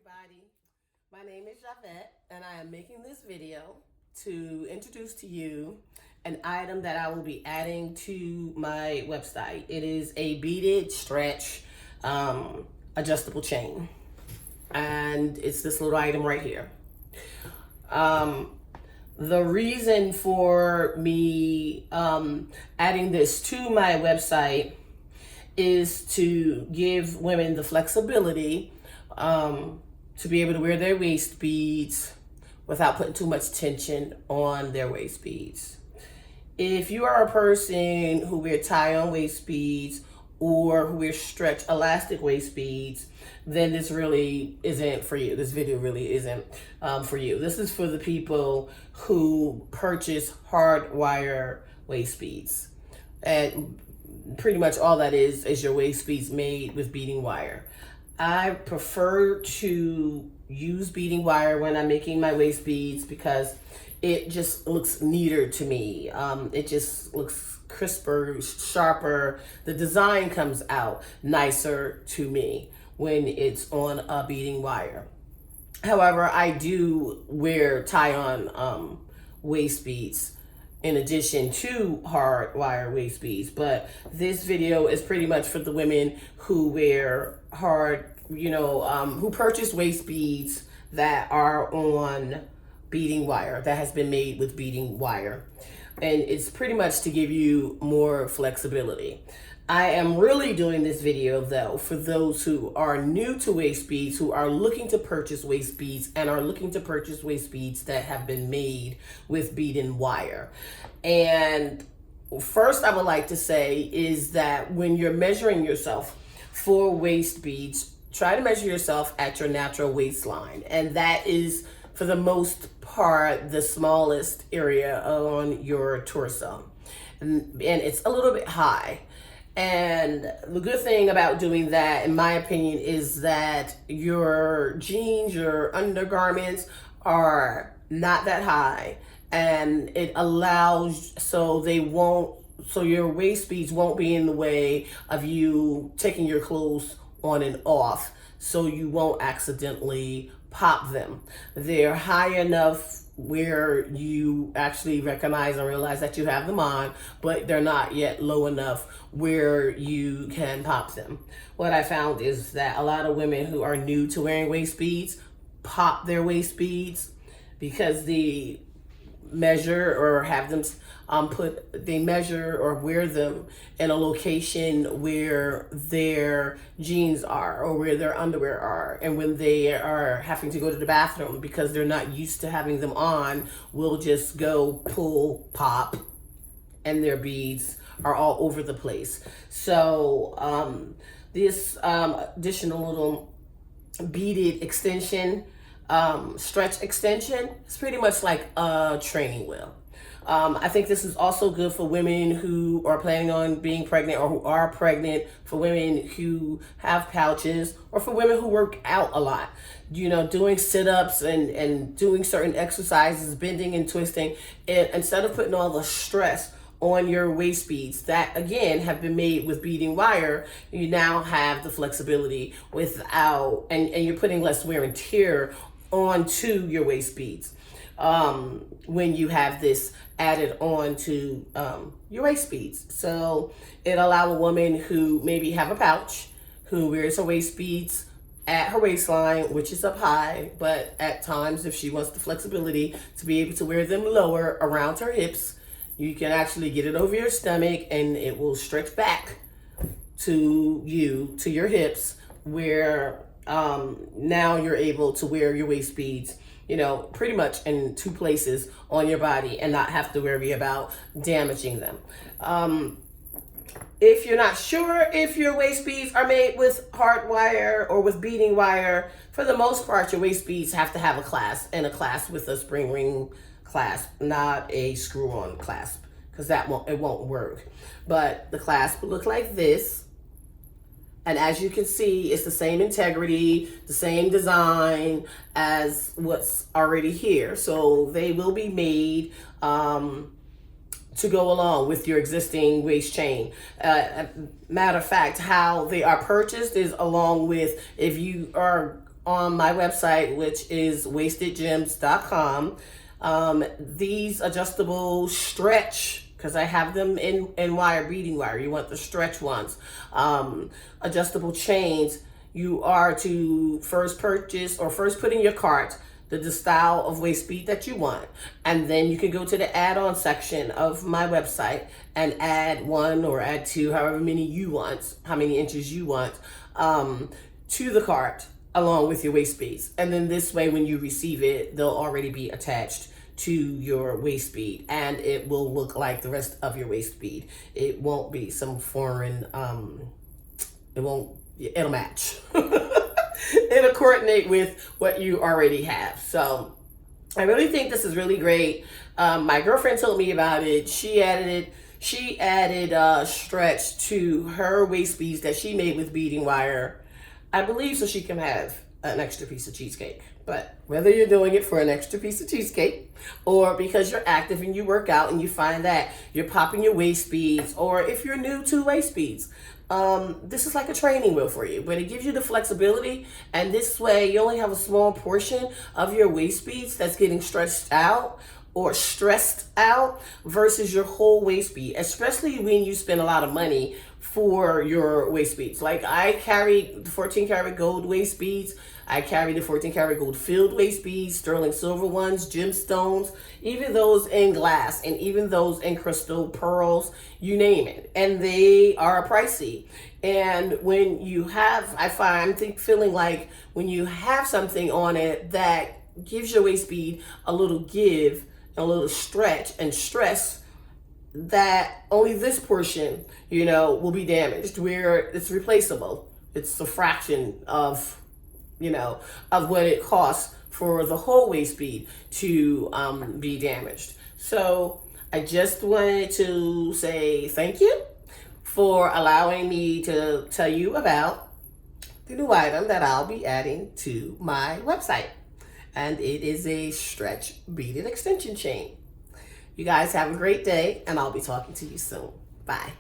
everybody. My name is Javette, and I am making this video to introduce to you an item that I will be adding to my website. It is a beaded stretch adjustable chain, and it's this little item right here. The reason for me adding this to my website is to give women the flexibility to be able to wear their waist beads without putting too much tension on their waist beads. If you are a person who wears tie-on waist beads or who wears stretch elastic waist beads, then this really isn't for you. This video really isn't for you. This is for the people who purchase hard wire waist beads. And pretty much all that is your waist beads made with beading wire. I prefer to use beading wire when I'm making my waist beads because it just looks neater to me. It just looks crisper, sharper. The design comes out nicer to me when it's on a beading wire. However, I do wear tie-on waist beads in addition to hard wire waist beads, but this video is pretty much for the women who wear who purchase waist beads that are on beading wire, that has been made with beading wire. And it's pretty much to give you more flexibility. I am really doing this video though for those who are new to waist beads, who are looking to purchase waist beads and are looking to purchase waist beads that have been made with beading wire. And first I would like to say is that when you're measuring yourself for waist beads, try to measure yourself at your natural waistline. And that is, for the most part, the smallest area on your torso. And it's a little bit high. And the good thing about doing that, in my opinion, is that your jeans, your undergarments are not that high. And it allows so your waist beads won't be in the way of you taking your clothes on and off, so you won't accidentally pop them. They're high enough where you actually recognize and realize that you have them on, but they're not yet low enough where you can pop them. What I found is that a lot of women who are new to wearing waist beads pop their waist beads because they measure or have them measure or wear them in a location where their jeans are or where their underwear are, and when they are having to go to the bathroom because they're not used to having them on, will just go pull, pop, and their beads are all over the place. So this additional little beaded extension, stretch extension, is pretty much like a training wheel. I think this is also good for women who are planning on being pregnant or who are pregnant, for women who have pouches, or for women who work out a lot. Doing sit-ups and doing certain exercises, bending and twisting. And instead of putting all the stress on your waist beads that, again, have been made with beading wire, you now have the flexibility without, and you're putting less wear and tear onto your waist beads when you have this added on to your waist beads. So it allows a woman who maybe have a pouch, who wears her waist beads at her waistline, which is up high, but at times if she wants the flexibility to be able to wear them lower around her hips, you can actually get it over your stomach and it will stretch back to your hips, where now you're able to wear your waist beads pretty much in two places on your body and not have to worry about damaging them. If you're not sure if your waist beads are made with hard wire or with beading wire, for the most part, your waist beads have to have a clasp, and a clasp with a spring ring clasp, not a screw-on clasp, because it won't work. But the clasp will look like this. And as you can see, it's the same integrity, the same design as what's already here. So they will be made to go along with your existing waist chain. Matter of fact, how they are purchased is along with, if you are on my website, which is wastedgems.com. These adjustable stretch, because I have them in wire, beading wire. You want the stretch ones. Adjustable chains. You are to first purchase or first put in your cart the style of waist bead that you want. And then you can go to the add-on section of my website and add one or add two, however many you want, how many inches you want, to the cart along with your waist beads. And then this way, when you receive it, they'll already be attached to your waist bead, and it will look like the rest of your waist bead. It won't be some foreign, it'll match. It'll coordinate with what you already have. So I really think this is really great. My girlfriend told me about it. She added stretch to her waist beads that she made with beading wire, I believe, so she can have an extra piece of cheesecake. But whether you're doing it for an extra piece of cheesecake or because you're active and you work out and you find that you're popping your waist beads, or if you're new to waist beads, this is like a training wheel for you, but it gives you the flexibility, and this way you only have a small portion of your waist beads that's getting stretched out or stressed out versus your whole waist bead, especially when you spend a lot of money for your waist beads. Like I carry the 14 karat gold waist beads. I carry the 14 karat gold filled waist beads, sterling silver ones, gemstones, even those in glass, and even those in crystal, pearls, you name it. And they are pricey. And when you have, I'm feeling like when you have something on it that gives your waist bead a little give, a little stretch and stress, that only this portion, will be damaged, where it's replaceable. It's a fraction of what it costs for the whole waist bead to be damaged. So I just wanted to say thank you for allowing me to tell you about the new item that I'll be adding to my website. And it is a stretch beaded extension chain. You guys have a great day, and I'll be talking to you soon. Bye.